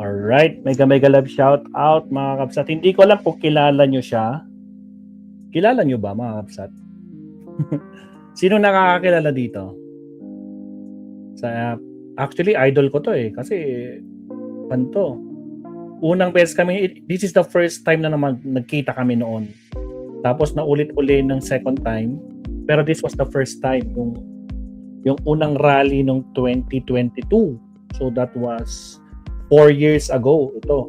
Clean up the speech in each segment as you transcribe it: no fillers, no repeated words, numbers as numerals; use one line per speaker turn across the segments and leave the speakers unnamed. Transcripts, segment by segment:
Alright, mega love shout out mga kapsat. Hindi ko alam kung kilala nyo siya. Kilala nyo ba mga kapsat? Sino nakakakilala dito? Actually, idol ko to kasi panto. Unang beses kami, this is the first time na naman nagkita kami noon. Tapos naulit-uli ng second time. Pero this was the first time, yung unang rally ng 2022. So that was 4 years ago ito.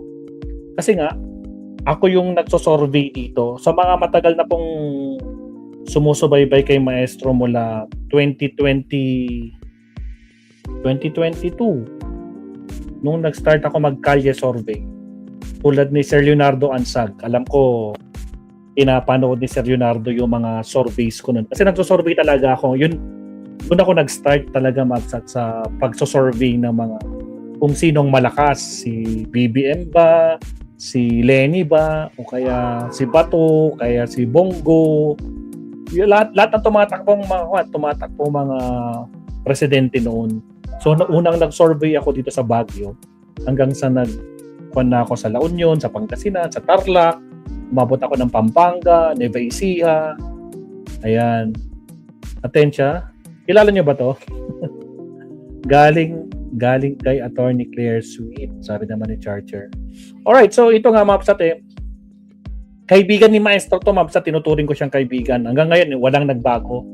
Kasi nga, ako yung nagsosurvey dito. Sa mga matagal na pong sumusubaybay kay Maestro mula 2022. Nung nag-start ako mag-kalye survey. Tulad ni Sir Leonardo Ansag. Alam ko, pinapanood ni Sir Leonardo yung mga surveys ko nun. Kasi nagsosurvey talaga ako. Doon ako nag-start talaga sa pagsosurvey ng mga kung sinong malakas, si BBM ba, si Lenny ba, o kaya si Bato, kaya si Bongo. Lahat ng tumatakbong mga presidente noon. So unang nag-survey ako dito sa Baguio hanggang sa nagkuhan na ako sa La Union, sa Pangasinan, sa Tarlac, umabot ako ng Pampanga, Nueva Ecija. Ayan. Atensya. Kilala niyo ba to? Galing kay Attorney Claire Sweet, sabi naman ni Charger. Alright, so ito nga Mapsat kaibigan ni Maestro to Mapsat, tinuturing ko siyang kaibigan. Hanggang ngayon, walang nagbago.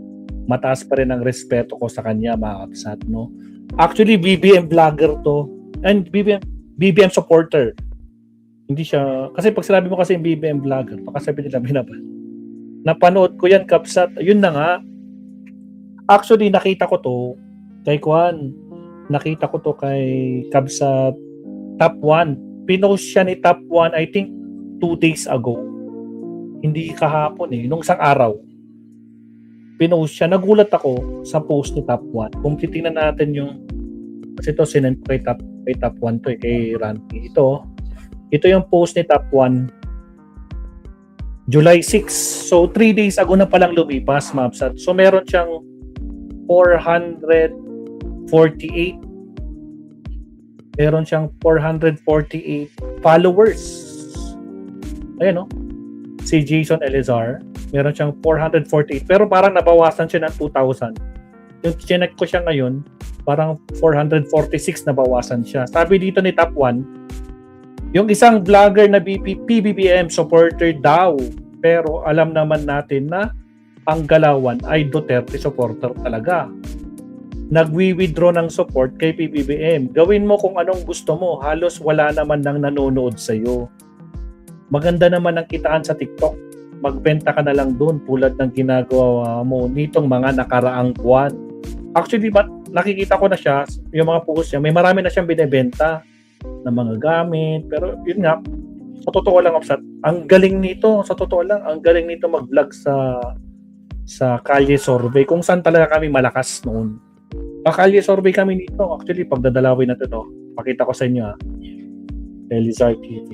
Mataas pa rin ang respeto ko sa kanya, Mapsat, no? Actually, BBM vlogger to. And BBM supporter. Hindi siya, kasi pag sinabi mo kasi yung BBM vlogger, pakasabi nila napanood ko yan, Kapsat. Yun na nga. Actually, nakita ko to kay Kwan. Nakita ko to kay Kabsat Top 1. Pinost siya ni Top 1 I think 2 days ago. Hindi kahapon nung isang araw. Pinost siya. Nagulat ako sa post ni Top 1. Kung titingnan natin yung kasi ito sinend ko kay Top 1 to kay Randy. Ito yung post ni Top 1 July 6. So 3 days ago na palang lumipas, Mapsat. So meron siyang 448. Meron siyang 448 followers. Ayan si Jason Elizar, meron siyang 448 pero parang nabawasan siya ng 2,000. Yung chinek ko siya ngayon, parang 446 nabawasan siya. Sabi dito ni Top 1, yung isang vlogger na PBBM supporter daw, pero alam naman natin na ang galawan ay Duterte supporter talaga. Nagwi-withdraw ng support kay PBBM. Gawin mo kung anong gusto mo. Halos wala naman nang nanonood sa'yo. Maganda naman ang kitaan sa TikTok. Magbenta ka na lang doon tulad ng ginagawa mo nitong mga nakaraang buwan. Actually, nakikita ko na siya, yung mga post niya, may marami na siyang binebenta ng mga gamit. Pero yun nga, sa totoo lang, ang galing nito, ang galing nito mag-vlog sa Kalye Survey kung saan talaga kami malakas noon. Kalye Survey kami nito. Actually, pagdadalawin natin pakita ko sa inyo Elizar TV.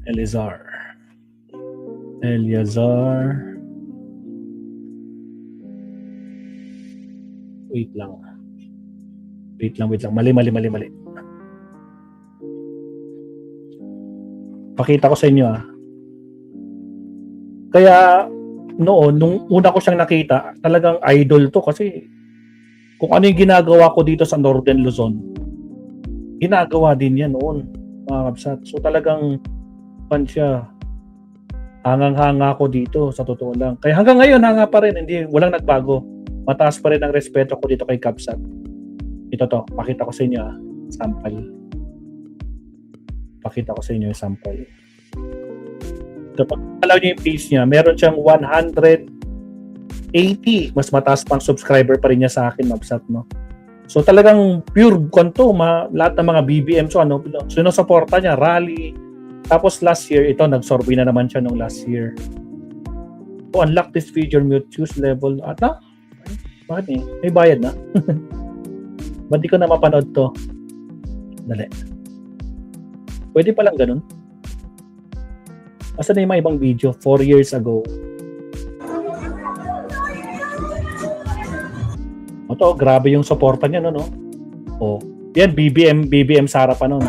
Eleazar. Wait lang. Mali. Pakita ko sa inyo Kaya noon, nung una ko siyang nakita, talagang idol to kasi kung ano yung ginagawa ko dito sa Northern Luzon, ginagawa din yan noon, mga Kapsat. So talagang siya. Hangang-hanga ako dito, sa totoo lang. Kaya hanggang ngayon, hanga pa rin. Walang nagbago. Mataas pa rin ang respeto ko dito kay Kapsat. Ito to, pakita ko sa inyo sample. Kapag alaw niyo yung page niya, meron siyang 180. Mas mataas pang subscriber pa rin niya sa akin, Mapsat, no? So talagang pure konto, lahat ng mga BBM, sinusuporta niya, rally. Tapos last year, ito, nag-survey na naman siya nung last year. To unlock this feature, mute, choose level. Bakit may bayad na? Ba't di ko na mapanood to? Dali. Pwede palang ganun. Asa na yung mga ibang video? 4 years ago. Ito, grabe yung suporta niya, no? Yan, BBM Sara pa nun.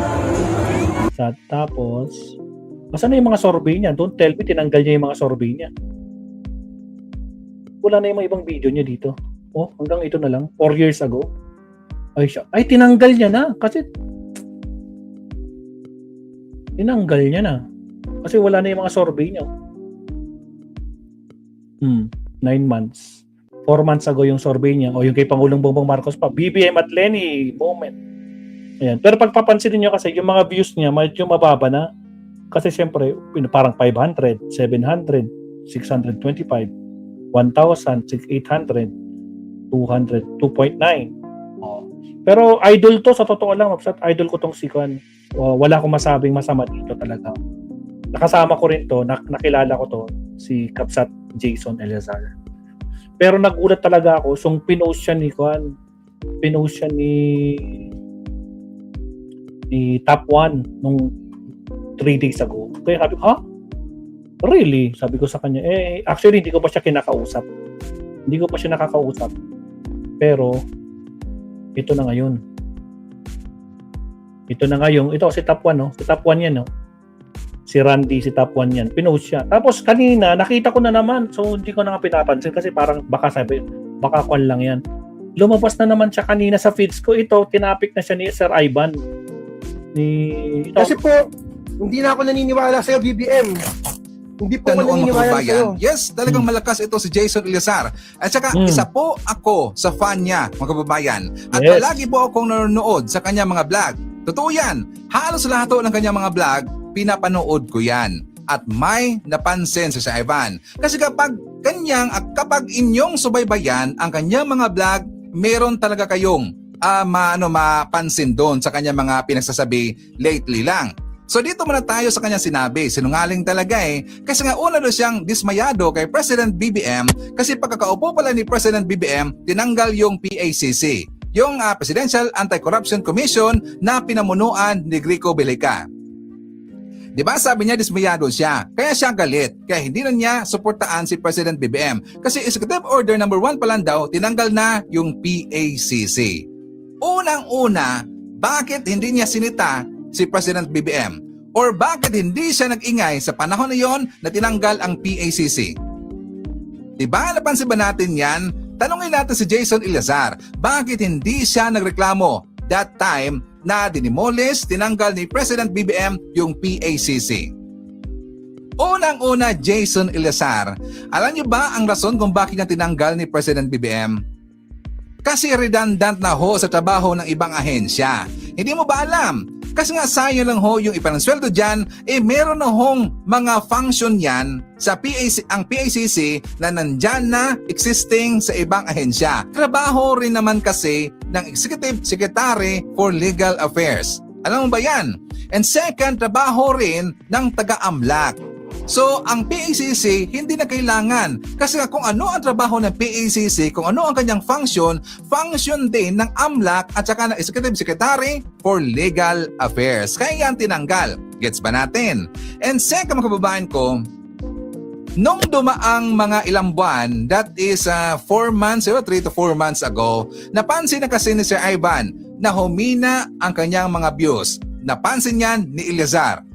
Tapos, asan na yung mga survey niya? Don't tell me, tinanggal niya yung mga survey niya. Wala na yung mga ibang video niya dito. Oh, hanggang ito na lang. 4 years ago. Ay, tinanggal niya na. Kasi, tinanggal niya na. Kasi wala na yung mga survey niya. 9 months. 4 months ago yung survey niya. O yung kay Pangulong Bongbong Marcos pa. BBM at Lenny, moment. Ayan. Pero pagpapansinin niyo kasi, yung mga views niya, medyo mababa na. Kasi syempre, parang 500, 700, 625, 1,000, 800, 200, 2.9. Pero idol to, sa totoo lang, idol ko tong si Kwan. Wala akong masabing masama dito talaga. Nakasama ko rin to, nakilala ko to, si Kapsat Jason Eleazar. Pero nagulat talaga ako, pinost siya ni Kwan, pinost siya ni Top 1 nung 3 days ago. Kaya sabi ko, ha? Really? Sabi ko sa kanya, actually hindi ko pa siya kinakausap. Hindi ko pa siya nakakausap. Pero, ito na ngayon. Ito si Top 1, no? Si Top 1 yan, no? Si Randy, si Top 1 yan. Pinost siya. Tapos kanina, nakita ko na naman. So, hindi ko na nga pinapansin kasi parang baka kwan lang yan. Lumabas na naman siya kanina sa feeds ko. Ito, tinapik na siya ni Sir Ivan.
Kasi po, hindi na ako naniniwala sa'yo, BBM. Hindi po ako naniniwala sa'yo.
Yes, talagang malakas ito si Jason Eleazar. At saka, isa po ako sa fan niya, mga kababayan. At palagi po akong nanonood sa kanya mga vlog. Totoo yan. Halos lahat ng kanya mga vlog, pinapanood ko yan. At may napansin sa Ivan. Kasi kapag inyong subaybayan ang kanyang mga vlog, meron talaga kayong mapansin doon sa kanyang mga pinagsasabi lately lang. So dito muna tayo sa kanyang sinabi. Sinungaling talaga Kasi nga una doon siyang dismayado kay President BBM kasi pagkakaupo pala ni President BBM, tinanggal yung PACC, yung Presidential Anti-Corruption Commission na pinamunuan ni Grico Belica. Diba sabi niya dismayado siya, kaya siya galit, kaya hindi na niya suportaan si President BBM. Kasi Executive Order number 1 pa lang daw, tinanggal na yung PACC. Unang-una, bakit hindi niya sinita si President BBM? Or bakit hindi siya nag-ingay sa panahon na yon na tinanggal ang PACC? Diba? Napansin ba natin yan? Tanungin natin si Jason Eleazar, bakit hindi siya nagreklamo that time na dinimolish, tinanggal ni President BBM yung PACC? Unang-una, Jason Eleazar, alam niyo ba ang rason kung bakit niya tinanggal ni President BBM? Kasi redundant na ho sa trabaho ng ibang ahensya. Hindi mo ba alam? Kasi nga sayang lang ho yung ipansweldo dyan, meron na hong mga function yan sa ang PACC na nandyan na existing sa ibang ahensya. Trabaho rin naman kasi ng Executive Secretary for Legal Affairs. Alam mo ba yan? And second, trabaho rin ng taga-AMLAC. So, ang PACC hindi na kailangan kasi kung ano ang trabaho ng PACC, kung ano ang kanyang function din ng AMLAC at saka ng Executive Secretary for Legal Affairs. Kaya yan tinanggal. Gets ba natin? And second, mga kababayan ko, nung dumaang mga ilang buwan, that is 4 months, 3 to 4 months ago, napansin na kasi ni Sir Ivan na humina ang kanyang mga views. Napansin yan ni Eleazar.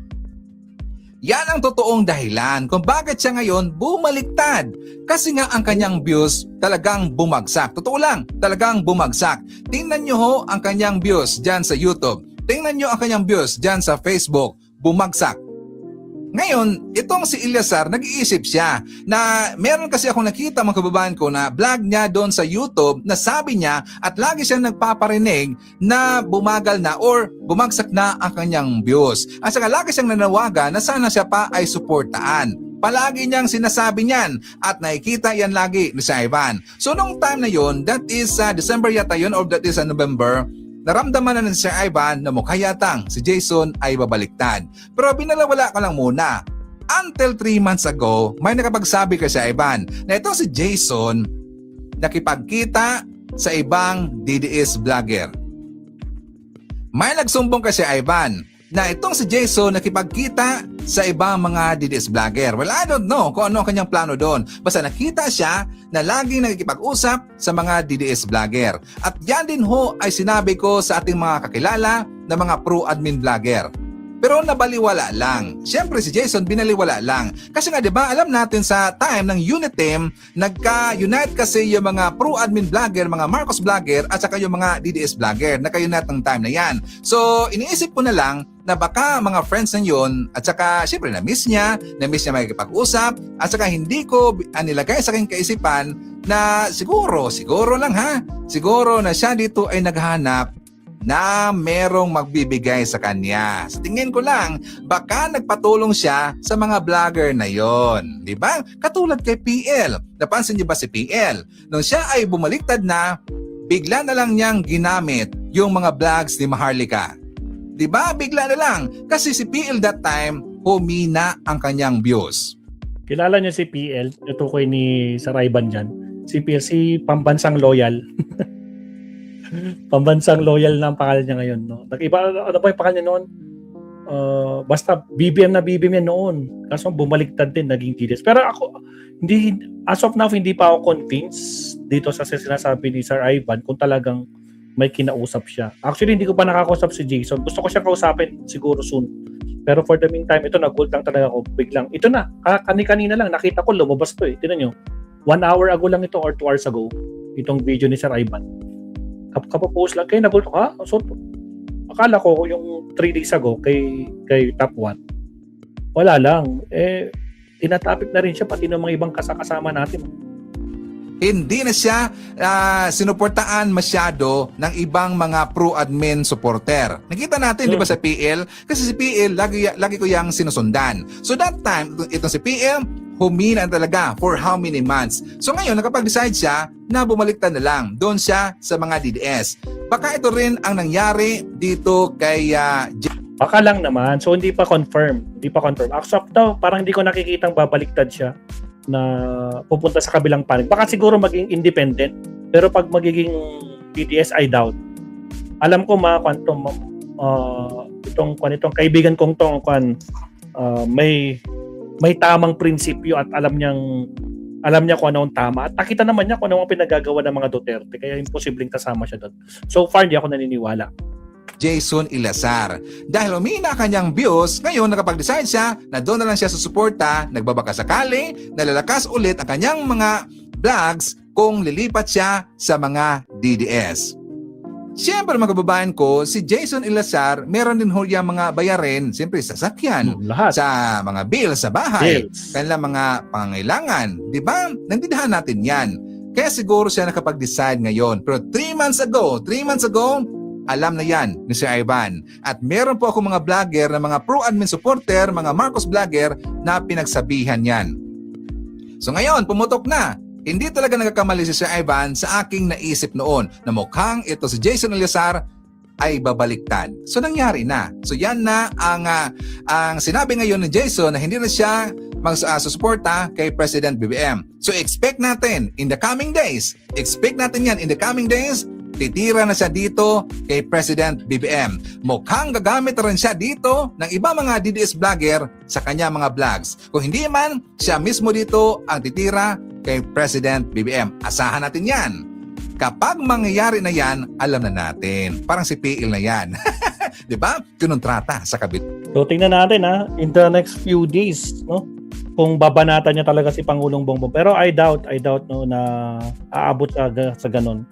Yan ang totoong dahilan kung bakit siya ngayon bumaliktad. Kasi nga ang kanyang views talagang bumagsak. Totoo lang, talagang bumagsak. Tingnan nyo ho ang kanyang views dyan sa YouTube. Tingnan nyo ang kanyang views dyan sa Facebook. Bumagsak. Ngayon, itong si Eleazar, nag-iisip siya na meron kasi akong nakita mga kababayan ko na vlog niya doon sa YouTube na sabi niya at lagi siyang nagpaparinig na bumagal na or bumagsak na ang kanyang views. At saka lagi siyang nanawagan na sana siya pa ay suportaan. Palagi niyang sinasabi niyan at nakikita yan lagi ni Sir Ivan. So nung time na yon, that is December yata yun or that is November, naramdaman na ni Sir Ivan na mukha yatang si Jason ay babaliktad. Pero binalawala ka lang muna. Until 3 months ago, may nakapagsabi kay Sir Ivan na ito si Jason nakipagkita sa ibang DDS vlogger. May nagsumbong kay Sir Ivan na itong si Jason nakipagkita sa ibang mga DDS vlogger. Well, I don't know kung ano ang kanyang plano doon. Basta nakita siya na laging nagkikipag-usap sa mga DDS vlogger. At yan din ho ay sinabi ko sa ating mga kakilala na mga pro-admin vlogger. Pero nabaliwala lang. Siyempre si Jason binaliwala lang. Kasi nga 'di ba, alam natin sa time ng Unitem, nagka-unite kasi yung mga pro-admin vlogger, mga Marcos vlogger at saka yung mga DDS vlogger. Nagka-unite ng time na 'yan. So, iniisip ko na lang na baka mga friends na yun at saka siyempre na-miss niya makikipag-usap at saka hindi ko nilagay sa aking kaisipan na siguro lang ha, siguro na siya dito ay naghahanap na merong magbibigay sa kanya. Sa tingin ko lang, baka nagpatulong siya sa mga vlogger na yon, di ba? Katulad kay PL. Napansin niyo ba si PL? Nung siya ay bumaliktad na, bigla na lang niyang ginamit yung mga vlogs ni Maharlika. Di ba? Bigla na lang. Kasi si PL that time, humina ang kanyang views.
Kilala niyo si PL, natukoy ni Sarayban dyan. Si PL, si Pambansang Loyal. Pambansang Loyal na ang pangalan niya ngayon. No? Nag-iba, ano ba yung pangalan niya noon? Basta BBM na BBM yan noon. Kaso bumaliktad din, naging DDS. Pero ako, hindi, as of now, hindi pa ako convinced dito sa sinasabi ni Sir Ivan kung talagang may kinausap siya. Actually, hindi ko pa nakakausap si Jason. Gusto ko siya kausapin siguro soon. Pero for the meantime, ito, nag-hold lang talaga ako. Biglang, ito na, kanina lang, nakita ko, lumabas to eh. Tinan nyo, 1 hour ago lang ito or 2 hours ago, itong video ni Sir Ivan. Kapapost lang, kaya nag-hold ko, so, akala ko yung 3 days ago kay Top 1. Wala lang. Tinatapik na rin siya pati ng mga ibang kasama natin.
Hindi na siya sinuportaan masyado ng ibang mga pro-admin supporter. Nakita natin, di ba sa PL? Kasi si PL, lagi ko yang sinusundan. So that time, itong si PL, humina talaga for how many months. So ngayon, nakapag-decide siya na bumaliktad na lang. Doon siya sa mga DDS. Baka ito rin ang nangyari dito kay
Baka lang naman. So hindi pa confirm. Actually daw, parang hindi ko nakikitang babaliktad siya na pupunta sa kabilang panig. Baka siguro maging independent. Pero pag magiging DDS, I doubt. Alam ko itong kaibigan kong may tamang prinsipyo at alam niya kung ano ang tama. At nakita naman niya kung ano ang pinagagawa ng mga Duterte. Kaya imposibleng kasama siya doon. So far, hindi ako naniniwala.
Jason Ilazar. Dahil umina kanyang views, ngayon nakapag-decide siya na doon na lang siya susuporta, nagbabaka sakali, nalalakas ulit ang kanyang mga vlogs kung lilipat siya sa mga DDS. Siyempre mga kababayan ko, si Jason Ilazar, meron din ho yung mga bayarin, siyempre sasakyan,
Lahat.
sa mga bills sa bahay, kanilang mga pangangailangan. Di ba? Nandidahan natin yan. Kaya siguro siya nakapag-decide ngayon. Pero 3 months ago, alam na yan ni Sir Ivan. At meron po ako mga vlogger na mga pro-admin supporter, mga Marcos vlogger na pinagsabihan yan. So ngayon, pumutok na. Hindi talaga nagkakamali si Sir Ivan sa aking naisip noon na mukhang ito si Jason Ilazar ay babaliktad. So nangyari na. So yan na ang sinabi ngayon ni Jason na hindi na siya magsusuporta kay President BBM. So expect natin in the coming days, titira na siya dito kay President BBM. Mukhang gagamit rin siya dito ng iba mga DDS vlogger sa kanya mga vlogs. Kung hindi man, siya mismo dito ang titira kay President BBM. Asahan natin yan. Kapag mangyayari na yan, alam na natin. Parang si PL na yan. Diba? Kinontrata sa kabit.
So tingnan natin in the next few days, no? Kung babanatan niya talaga si Pangulong Bongbong. Pero I doubt no na aabot sa ganun.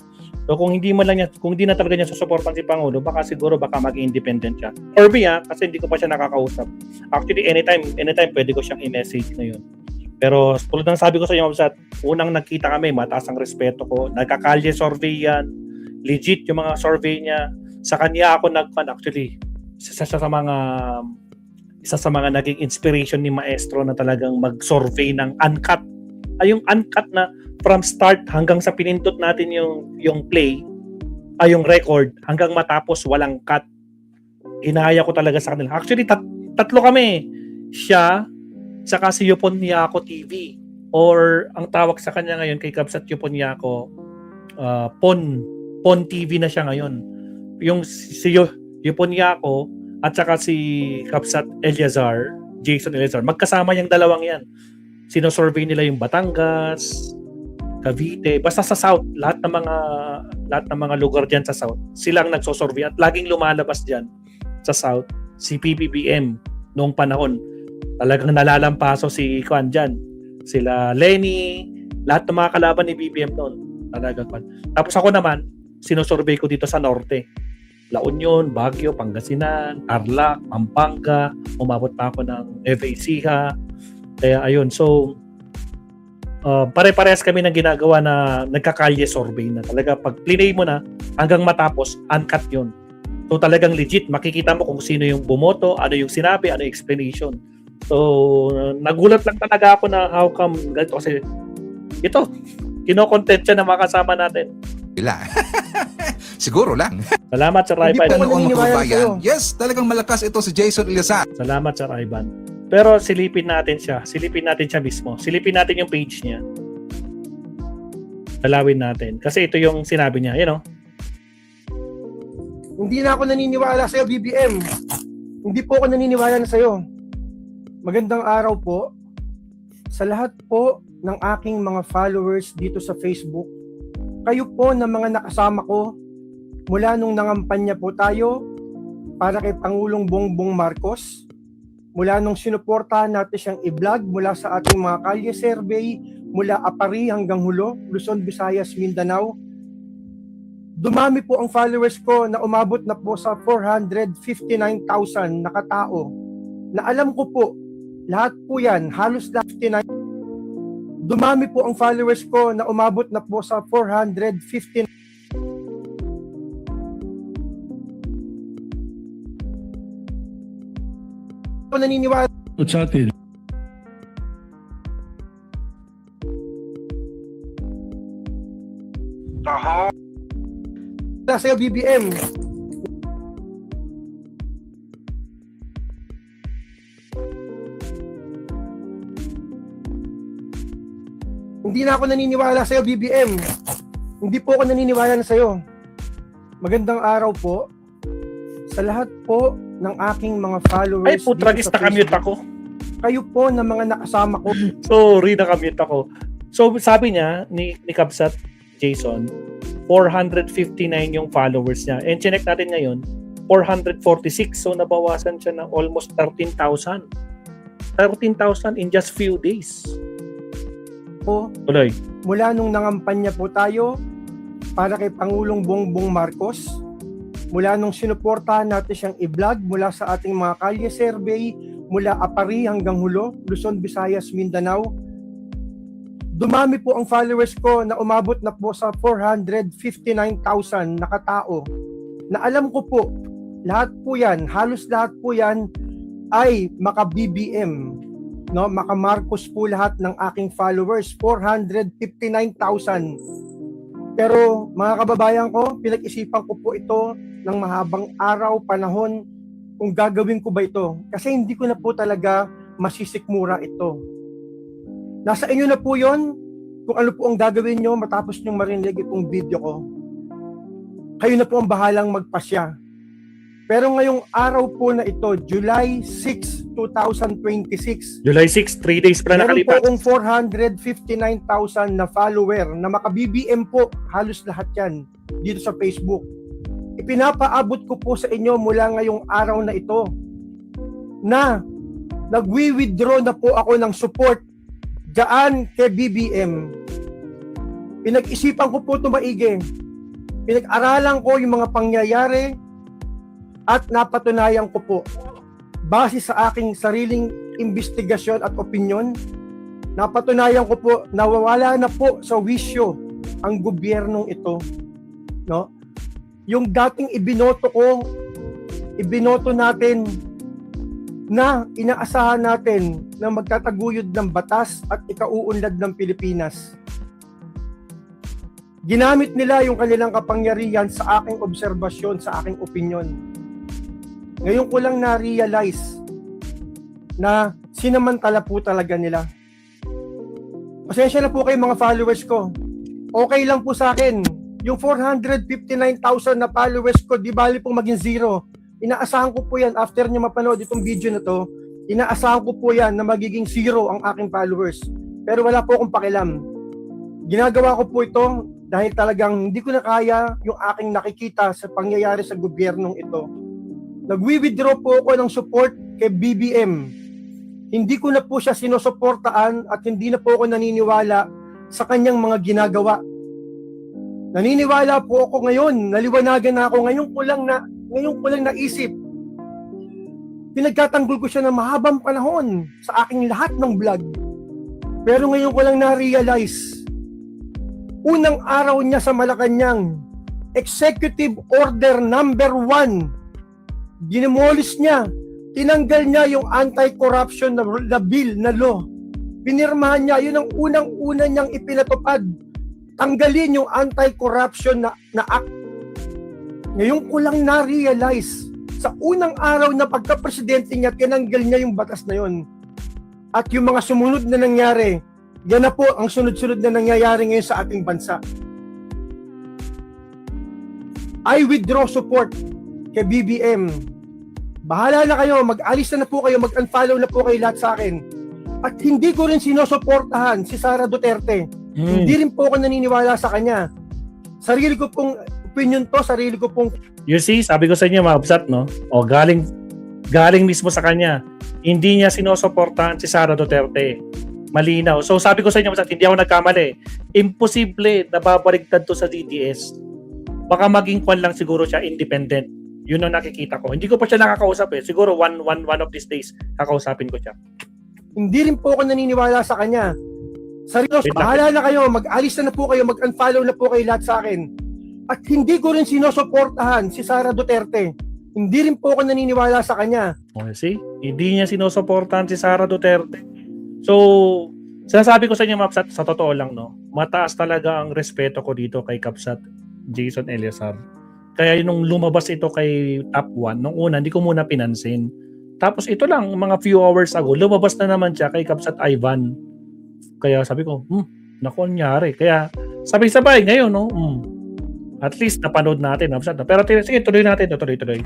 So kung hindi na talaga niya susuportan si Pangulo, baka maging independent siya. Or kasi hindi ko pa siya nakakausap. Actually, anytime pwede ko siyang i-message ngayon. Pero tulad ng sabi ko sa inyo, unang nagkita kami, mataas ang respeto ko. Nagkakalye survey yan. Legit yung mga survey niya. Sa kanya ako actually, isa sa mga naging inspiration ni Maestro na talagang mag-survey ng uncut. Yung uncut na from start hanggang sa pinindot natin yung play, yung record, hanggang matapos walang cut. Inaya ko talaga sa kanila. Actually, tatlo kami. Siya, saka si Yuponyako TV, or ang tawag sa kanya ngayon kay Kabsat Yuponyako, Pon TV na siya ngayon. Yung si Yuponyako at saka si Kabsat Eliazar, Jason Elizar. Magkasama yung dalawang yan. Sinosurvey nila yung Batangas, Cavite, basta sa South, lahat ng mga lugar diyan sa South. Silang nagsosurvey at laging lumalabas diyan sa South si PBBM noong panahon. Talagang nalalampaso si Kwan diyan. Sila Lenny, lahat ng mga kalaban ni BBM noon. Talagang Kwan. Tapos ako naman, sinosurvey ko dito sa Norte. La Union, Baguio, Pangasinan, Tarlac, Pampanga, umabot pa ako ng FACha. Kaya ayun, so pare-parehas kami ng ginagawa na nagkakalye survey na talaga pag plinay mo na hanggang matapos, uncut yun. So talagang legit, makikita mo kung sino yung bumoto, ano yung sinabi, ano yung explanation. So nagulat lang talaga ako na how come ganito kasi ito, kino-content siya na makasama natin.
Bila. Siguro lang.
Salamat Sir
Hindi
Ivan.
po
Noon mga
naniniwala
kababayan.
sa'yo.
Yes, talagang malakas ito si Jason Elizar.
Salamat Sir Ivan. Pero silipin natin siya. Silipin natin siya mismo. Silipin natin yung page niya. Dalawin natin. Kasi ito yung sinabi niya. You know?
Hindi na ako naniniwala sa'yo, BBM. Hindi po ako naniniwala na sa'yo. Magandang araw po sa lahat po ng aking mga followers dito sa Facebook. Kayo po na mga nakasama ko mula nung nangampanya po tayo para kay Pangulong Bongbong Marcos, mula nung sinuportahan natin siyang i-vlog mula sa ating mga kalye survey, mula Apari hanggang Hulo, Luzon, Visayas, Mindanao. Dumami po ang followers ko na umabot na po sa 459,000 na katao. Na alam ko po, lahat po yan, halos 59. Dumami po ang followers ko na umabot na po sa 459. Ako naniniwala
Sa atin.
sa'yo, BBM. Hindi na ako naniniwala sa'yo, BBM. Hindi po ako naniniwala na sa'yo. Magandang araw po sa lahat po ng aking mga followers.
Ay, putragis,
dito sa
nakamute
Facebook.
ako.
Kayo po na mga nakasama ko.
Sorry, nakamute ako. So, sabi niya, ni Kabsat Jason, 459 yung followers niya. And chinek natin ngayon, 446. So, nabawasan siya ng almost 13,000. 13,000 in just few days.
Po,
Tuloy.
mula nung nangampanya po tayo para kay Pangulong Bongbong Marcos, mula nung sinuportahan natin siyang i-vlog mula sa ating mga kalye survey, mula Apari hanggang Hulo, Luzon, Visayas, Mindanao. Dumami po ang followers ko na umabot na po sa 459,000 na katao. Na alam ko po, lahat po yan, halos lahat po yan ay maka-BBM. No, maka-Marcos po lahat ng aking followers, 459,000. Pero mga kababayan ko, pinag-isipan ko po ito ng mahabang araw, panahon, kung gagawin ko ba ito. Kasi hindi ko na po talaga masisikmura ito. Nasa inyo na po yon kung ano po ang gagawin nyo matapos nyo marinig itong video ko. Kayo na po ang bahalang magpasya. Pero ngayong araw po na ito, July 6, 2026,
July 6, 3 days pa na
meron po
nakalipas.
akong 459,000 na follower na maka-BBM po, halos lahat yan dito sa Facebook. Ipinapaabot ko po sa inyo mula ngayong araw na ito na nagwi-withdraw na po ako ng support dyan kay BBM. Pinag-isipan ko po ito maigi. Pinag-aralan ko yung mga pangyayari at napatunayan ko po base sa aking sariling investigasyon at opinyon, napatunayan ko po na wala na po sa wisyo ang gobyernong ito, no? Yung dating ibinoto natin na inaasahan natin na magtataguyod ng batas at ikauunlad ng Pilipinas. Ginamit nila yung kanilang kapangyarihan sa aking obserbasyon, sa aking opinyon. Ngayon ko lang na-realize na sinamantala po talaga nila. Pasensya na po kayo mga followers ko. Okay lang po sa akin. Yung 459,000 na followers ko, di bali pong maging zero. Inaasahan ko po yan after nyo mapanood itong video na to, inaasahan ko po yan na magiging zero ang aking followers. Pero wala po akong pakialam. Ginagawa ko po ito dahil talagang hindi ko na kaya yung aking nakikita sa pangyayari sa gobyernong ito. Nagwi-withdraw po ako ng support kay BBM. Hindi ko na po siya sinusuportaan at hindi na po ako naniniwala sa kanyang mga ginagawa. Naniniwala po ako ngayon, naliwanagan na ako, ngayon ko lang naisip. Pinagtatanggol ko siya ng mahabang panahon sa aking lahat ng vlog. Pero ngayon ko lang na-realize, unang araw niya sa Malacanang, Executive Order number 1, ginemolis niya, tinanggal niya yung anti-corruption na bill, na law. Pinirmahan niya, yun ang unang-una niyang ipinatupad. Tanggalin yung anti-corruption na act. Ngayon ko lang na-realize, sa unang araw na pagka-presidente niya, tinanggal niya yung batas na yun. At yung mga sumunod na nangyari, yan na po ang sunod-sunod na nangyayari ngayon sa ating bansa. I withdraw support kay BBM. Bahala na kayo, mag-alis na po kayo, mag-unfollow na po kayo lahat sa akin. At hindi ko rin sinusuportahan si Sara Duterte. Hindi rin po ako naniniwala sa kanya. Sarili ko pong opinion to, sarili ko pong...
You see, sabi ko sa inyo, Mabsat, no? O, galing mismo sa kanya. Hindi niya sinusuportahan si Sara Duterte. Malinaw. So, sabi ko sa inyo, Mabsat, hindi ako nagkamali. Imposible na babaligtad to sa DDS. Baka maging kwan lang siguro siya, independent. Yun ang nakikita ko. Hindi ko pa siya nakakausap eh. Siguro one of these days, kakausapin ko siya.
Hindi rin po ako naniniwala sa kanya. Sarili, bahala na kayo, mag-alis na po kayo, mag-unfollow na po kayo lahat sa akin. At hindi ko rin sinusuportahan si Sara Duterte. Hindi rin po ako naniniwala sa kanya.
Okay, see? Hindi niya sinusuportahan si Sara Duterte. So, sinasabi ko sa inyo, Mabsat, sa totoo lang, no? Mataas talaga ang respeto ko dito kay Kapsat Jason Eliazar. Kaya nung lumabas ito kay Top 1, nung una, hindi ko muna pinansin. Tapos ito lang, mga few hours ago, lumabas na naman siya kay Kapsat Ivan. Kaya sabi ko, naku, nangyari. Kaya sabay-sabay ngayon, no? At least napanood natin. Pero sige, tuloy natin. Tuloy.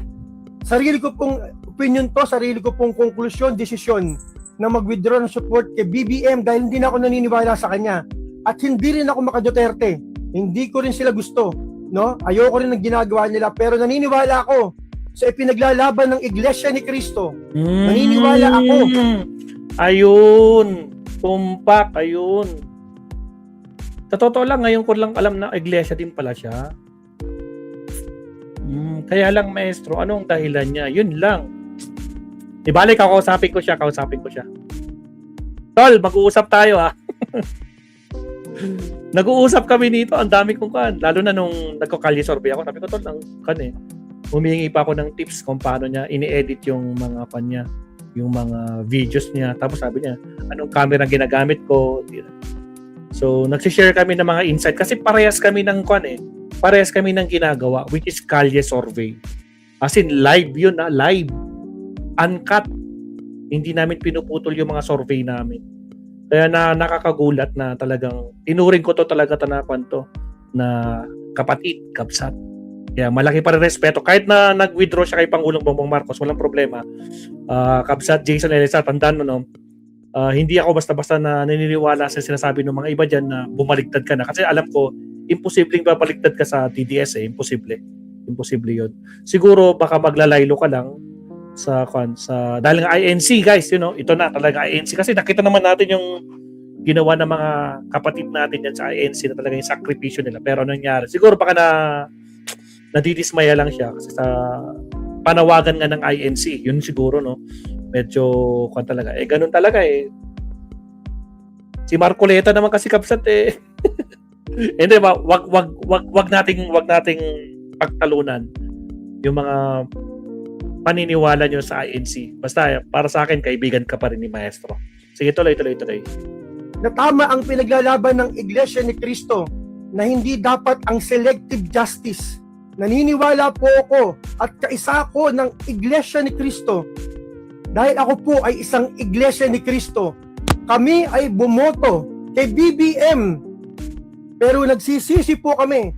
Sarili ko pong opinion to, sarili ko pong konklusyon, desisyon na mag-withdraw ng support kay BBM dahil hindi na ako naniniwala sa kanya. At hindi rin ako maka-Duterte. Hindi ko rin sila gusto. No? Ayoko rin ng ginagawa nila. Pero naniniwala ako sa ipinaglalaban ng Iglesia ni Cristo. Naniniwala ako.
Ayun. Tumpak. Ayun. Sa totoo lang, ngayon ko lang alam na iglesia din pala siya. Kaya lang, maestro, anong dahilan niya? Yun lang. Ibalik, kausapin ko siya. Tol, mag-uusap tayo ha. Nag-uusap kami nito, ang dami kong kan. Lalo na nung nagko-kalye survey ako, sabi ko, tol, humihingi pa ako ng tips kung paano niya ini-edit yung mga kanya, yung mga videos niya. Tapos sabi niya, anong camera ang ginagamit ko? So, nagsishare kami ng mga insight kasi parehas kami ng parehas kami ng ginagawa, which is kalye survey. As in, live yun na, live. Uncut. Hindi namin pinuputol yung mga survey namin. Kaya nakakagulat na talagang, tinuring ko to talaga na kapatid, Kapsat. Kaya malaki pa rin respeto. Kahit na nag-withdraw siya kay Pangulong Bongbong Marcos, walang problema. Kapsat Jason Eliazar, tandaan mo, no? Hindi ako basta-basta na naniniwala sa sinasabi ng mga iba dyan na bumaligtad ka na. Kasi alam ko, imposibleng babaligtad ka sa TDS eh. Imposible yun. Siguro baka maglalaylo ka lang sa dahil ng INC, guys, ito na talaga INC. Kasi nakita naman natin yung ginawa ng mga kapatid natin yan sa INC na talaga yung sakripisyo nila. Pero ano nangyari? Siguro baka nadidismaya lang siya kasi sa panawagan nga ng INC. Yun siguro, no? Medyo talaga. Ganun talaga eh. Si Marcoleta naman kasi, Kapsat eh. Hindi ba, wag nating pagtalunan yung mga paniniwala nyo sa INC. Basta para sa akin, kaibigan ka pa rin ni Maestro. Sige, tuloy.
Na tama ang pinaglalaban ng Iglesia ni Cristo na hindi dapat ang selective justice. Naniniwala po ako at kaisa ko ng Iglesia ni Cristo dahil ako po ay isang Iglesia ni Cristo. Kami ay bumoto kay BBM. Pero nagsisisi po kami.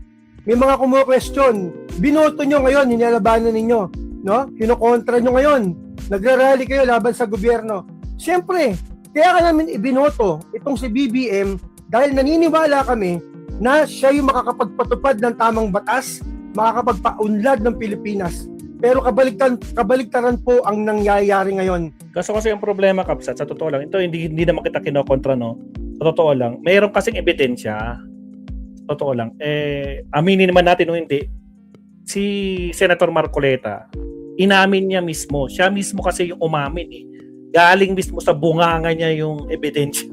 May mga kumu-question. Binoto nyo ngayon, hinalabanan ninyo. No? Kinokontra nyo ngayon. nagrarally kayo laban sa gobyerno. Siyempre, kaya ka namin ibinoto itong si BBM dahil naniniwala kami na siya yung makakapagpatupad ng tamang batas, makakapagpaunlad ng Pilipinas. Pero kabaligtaran po ang nangyayari ngayon.
Kaso kasi ang problema, Kapsat, sa totoo lang, ito hindi naman kita kinokontra, no? Sa totoo lang, mayroon kasing ebidensya. Sa totoo lang, aminin naman natin o hindi, si Senator Marcoleta, inamin niya mismo. Siya mismo kasi yung umamin eh. Galing mismo sa bunganga niya yung ebidensya.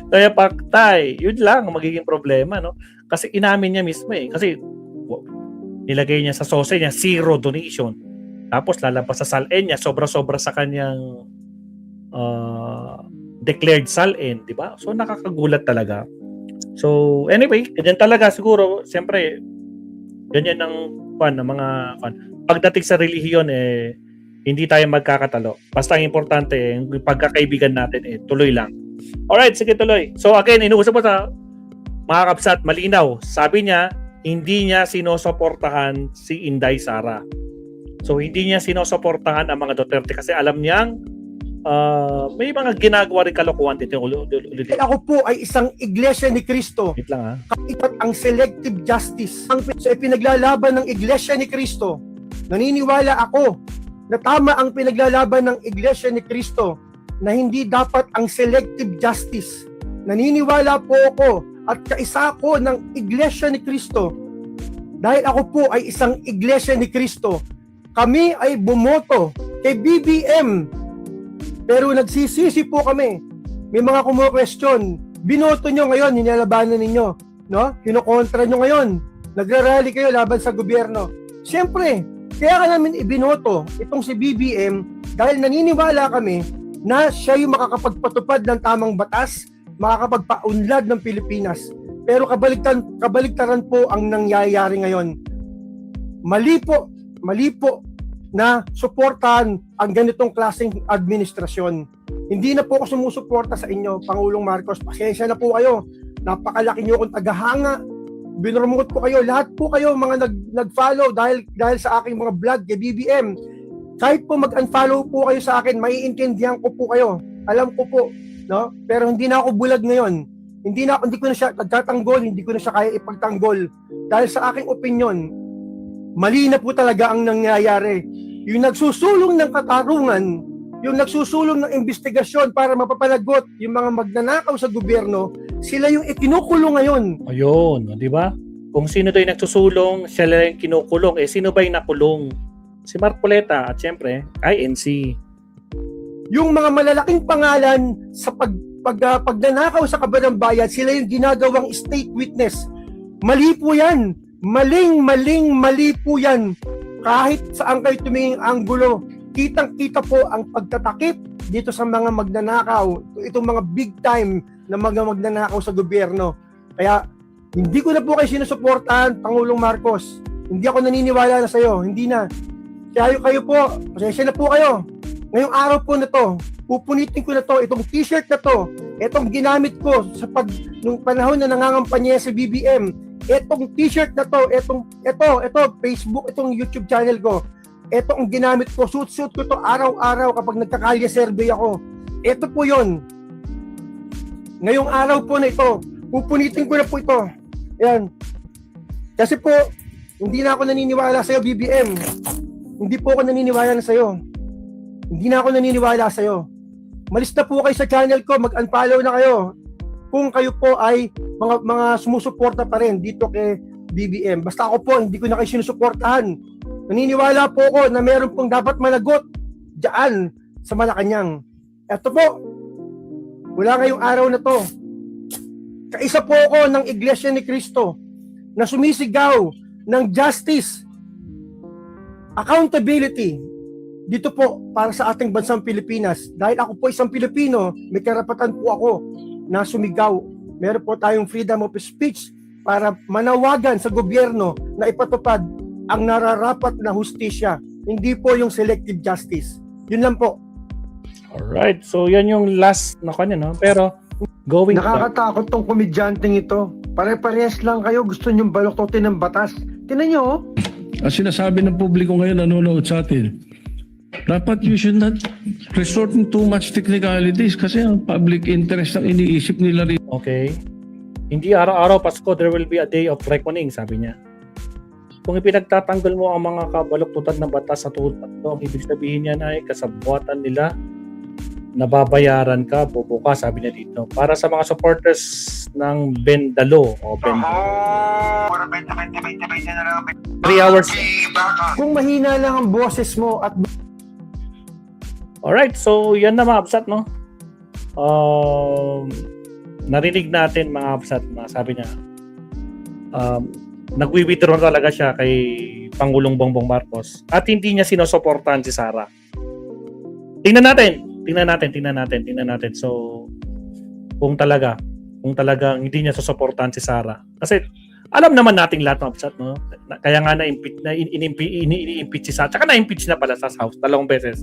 Kaya paktay, yun lang ang magiging problema, no? Kasi inamin niya mismo eh. Kasi nilagay niya sa SOSE niya, 0 donation. Tapos lalabas sa SALN niya, sobra-sobra sa kanyang declared SALN, di ba? So nakakagulat talaga. So anyway, ganyan talaga siguro, siyempre, ganyan ang mga pagdating sa relihiyon hindi tayo magkakatalo. Basta ang importante, yung pagkakaibigan natin tuloy lang. Alright, sige tuloy. So again, inuusap mo sa mga Kapsat, malinaw. Sabi niya, hindi niya sinusuportahan si Inday Sara. So hindi niya sinusuportahan ang mga Duterte kasi alam niyang may mga ginagawa rin kalokohan dito.
Ako po ay isang iglesia ni Cristo.
Wait lang
Ito ang selective justice. Ang pinaglalaban ng iglesia ni Cristo. Naniniwala ako na tama ang pinaglalaban ng iglesia ni Cristo na hindi dapat ang selective justice. Naniniwala po ako at kaisa ko ng iglesia ni Cristo. Dahil ako po ay isang iglesia ni Cristo. Kami ay bumoto kay BBM. Pero nagsisisi po kami. May mga kumo-question. Binoto nyo ngayon, hinalabanan ninyo. No? Kinokontra nyo ngayon. Nagrarally kayo laban sa gobyerno. Siyempre, kaya ka namin ibinoto itong si BBM dahil naniniwala kami na siya yung makakapagpatupad ng tamang batas, makakapagpaunlad ng Pilipinas. Pero kabaligtaran po ang nangyayari ngayon. Mali po na suportahan ang ganitong klaseng administrasyon. Hindi na po ako sumusuporta sa inyo, Pangulong Marcos. Pasensya na po kayo. Napakalaki niyo kong tagahanga. Binurmukot po kayo. Lahat po kayo mga nag-follow dahil sa aking mga vlog kay BBM. Kahit po mag-unfollow po kayo sa akin, maiintindihan ko po kayo. Alam ko po. No? Pero hindi na ako bulag ngayon. Hindi ko na siya nagtatanggol, hindi ko na siya kaya ipagtanggol. Dahil sa aking opinion, mali na po talaga ang nangyayari. Yung nagsusulong ng katarungan, yung nagsusulong ng investigasyon para mapapalagot yung mga magnanakaw sa gobyerno, sila yung ikinukulong ngayon.
Ayun, di ba? Kung sino daw yung nagsusulong, sila yung kinukulong. Sino ba yung nakulong? Si Marcoleta at syempre, INC.
Yung mga malalaking pangalan sa pagnanakaw sa kabilang bayan, sila yung ginagawang state witness. Mali po yan. Mali po yan. Kahit saan kayo tumingin anggulo, kitang-kita po ang pagtatakip dito sa mga magnanakaw, itong mga big time na mga magnanakaw sa gobyerno. Kaya hindi ko na po kayo sinusuportahan, Pangulong Marcos. Hindi ako naniniwala na sa'yo. Hindi na. Kaya kayo po, pasensya na po kayo. Ngayong araw po na to, pupunitin ko na to, itong t-shirt na to, itong ginamit ko nung panahon na nangangampanya si BBM, itong t-shirt na to, ito, Facebook, itong YouTube channel ko, ito ang ginamit ko, suit ko to araw-araw kapag nagkakalye survey ako. Ito po yon. Ngayong araw po na ito, pupunitin ko na po ito. Ayan. Kasi po, hindi na ako naniniwala sa'yo, BBM. Hindi po ako naniniwala na sa'yo. Hindi na ako naniniwala sa'yo. Malis na po kayo sa channel ko, mag-unfollow na kayo. Kung kayo po ay mga sumusuporta pa rin dito kay BBM. Basta ako po, hindi ko na kayo sinusuportahan. Naniniwala po ako na meron pong dapat managot dyan sa Malacanang. Ito po, wala ngayong araw na to. Kaisa po ako ng Iglesia ni Cristo na sumisigaw ng justice, accountability dito po para sa ating bansang Pilipinas. Dahil ako po isang Pilipino, may karapatan po ako na sumigaw. Meron po tayong freedom of speech para manawagan sa gobyerno na ipatupad ang nararapat na hustisya, hindi po yung selective justice. Yun lang po.
Alright, so yan yung last na kanya, no? Pero going
Nakakatakot tong komedyanteng ito. Pare-parehas lang kayo, gusto nyong baluktutin ng batas. Tinan nyo, oh.
Ang sinasabi ng publiko ngayon nanonood sa atin, Dapat you should not resort to too much technicalities kasi ang public interest ang iniisip nila rin.
Okay? Hindi araw-araw Pasko, there will be a day of reckoning, sabi niya. Kung ipinagtatanggol mo ang mga kabaluktutan ng batas sa tuhod at ito, ang ibig sabihin niyan ay kasabuatan nila, nababayaran ka, bobo ka, sabi niya dito. Para sa mga supporters ng Bendalo o Bendalo. 3 hours.
Kung mahina lang ang boses mo at
Alright, so yan na mga absat, no? Narinig natin mga absat na sabi niya, nagwi-withdraw talaga siya kay Pangulong Bongbong Marcos at hindi niya sinusuportahan si Sara. Tingnan natin. So, kung talagang hindi niya susuportahan si Sara. Kasi alam naman nating lahat ng absat, no? Kaya nga ini-impeach si Sara. Tsaka na-impeach na pala sa House 2 beses.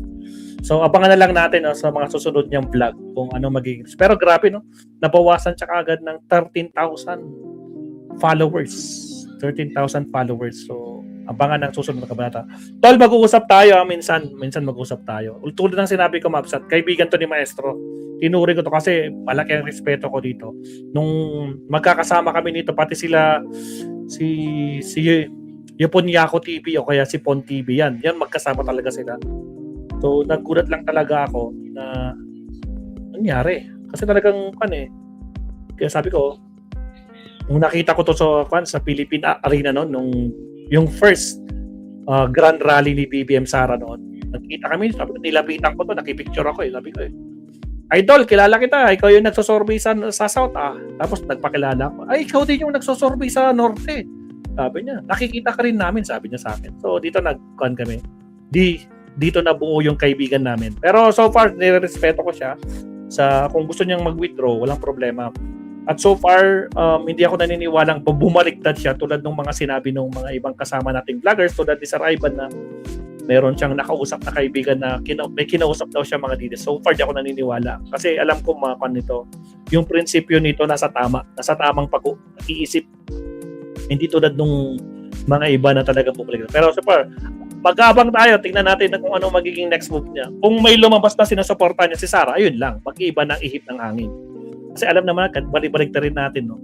So, abangan na lang natin, no, sa mga susunod niyang vlog kung ano magiging. Pero grabe, no? Nabawasan siya agad ng 13,000 followers. 13,000 followers. So, abangan ng susunod na kabanata. Tol, mag-uusap tayo. Minsan mag-uusap tayo. Tulad ng sinabi ko, Mabsat, kaibigan to ni Maestro. Tinuri ko to kasi malaki ang respeto ko dito. Nung magkakasama kami nito, pati sila, si Yoponyako TV o kaya si Pon TV, yan magkasama talaga sila. So, naggulat lang talaga ako na nangyari. Kasi talagang, kaya sabi ko, nung nakita ko to sa Philippine Arena noon, nung yung first grand rally ni BBM Sara noon, nagkita kami, sabi ko, nilapitan ko to, nakipicture ako sabi ko Idol, kilala kita, ikaw yung nagsosorbay sa South Tapos nagpakilala ako, ikaw din yung nagsosorbay sa Norte. Sabi niya, nakikita ka rin namin, sabi niya sa akin. So dito nagkuhan kami. Dito na buo yung kaibigan namin. Pero so far, nirerespeto ko siya. Kung gusto niyang mag-withdraw, walang problema. At so far, hindi ako naniniwalang bumaliktad siya tulad ng mga sinabi ng mga ibang kasama nating vloggers tulad ni Sir Ivan na meron siyang nakausap na kaibigan na may kinausap daw siya mga dito. So far, di ako naniniwala. Kasi alam ko mga nito, yung prinsipyo nito nasa tamang pag-iisip. Hindi tulad nung mga iba na talaga bumalik. Pero so far, mag-aabang tayo, tingnan natin na kung anong magiging next move niya. Kung may lumabas na sinusuporta niya si Sara, ayun lang, mag-iiba ng ihip ng hangin. Kasi alam naman, balik-balik rin natin, no,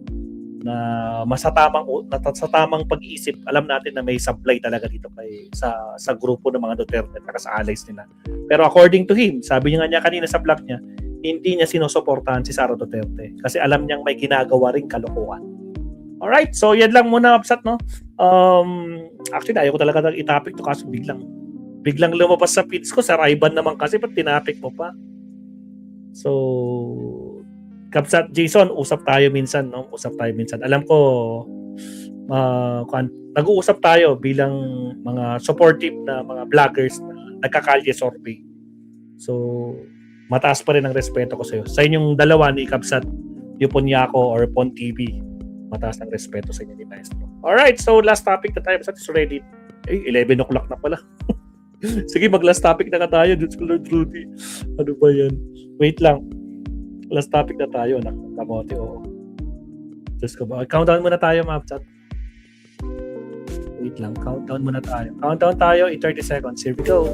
na sa tamang pag-iisip, alam natin na may supply talaga dito sa grupo ng mga Duterte at sa allies nila. Pero according to him, sabi niya kanina sa vlog niya, hindi niya sinusuportahan si Sara Duterte kasi alam niyang may ginagawa ring kalokohan. Alright, so yan lang muna, Absat, no? Actually, ayaw ko talaga itapik to kaso biglang lumabas sa feeds ko. Sir Ivan naman kasi, ba't tinapik mo pa? So, Kapsat, Jason, usap tayo minsan, no? Alam ko, nag-uusap tayo bilang mga supportive na mga vloggers na nagkakalye survey. So, mataas pa rin ang respeto ko sa iyo. Sa inyong dalawa ni Kapsat, Yoponyako or Pon TV, mataas ang respeto sa inyo ni Maestro. Alright, so last topic na tayo. Is ready. 11 o'clock na pala. Sige, mag-last topic na tayo. Diyos ko, Lord Rudy. Ano ba yan? Wait lang. Last topic na tayo. Nakamote, oo. Diyos ko ba? Countdown muna tayo, Mapchat. Wait lang. Countdown muna tayo. Countdown tayo. 30 seconds. Here we go.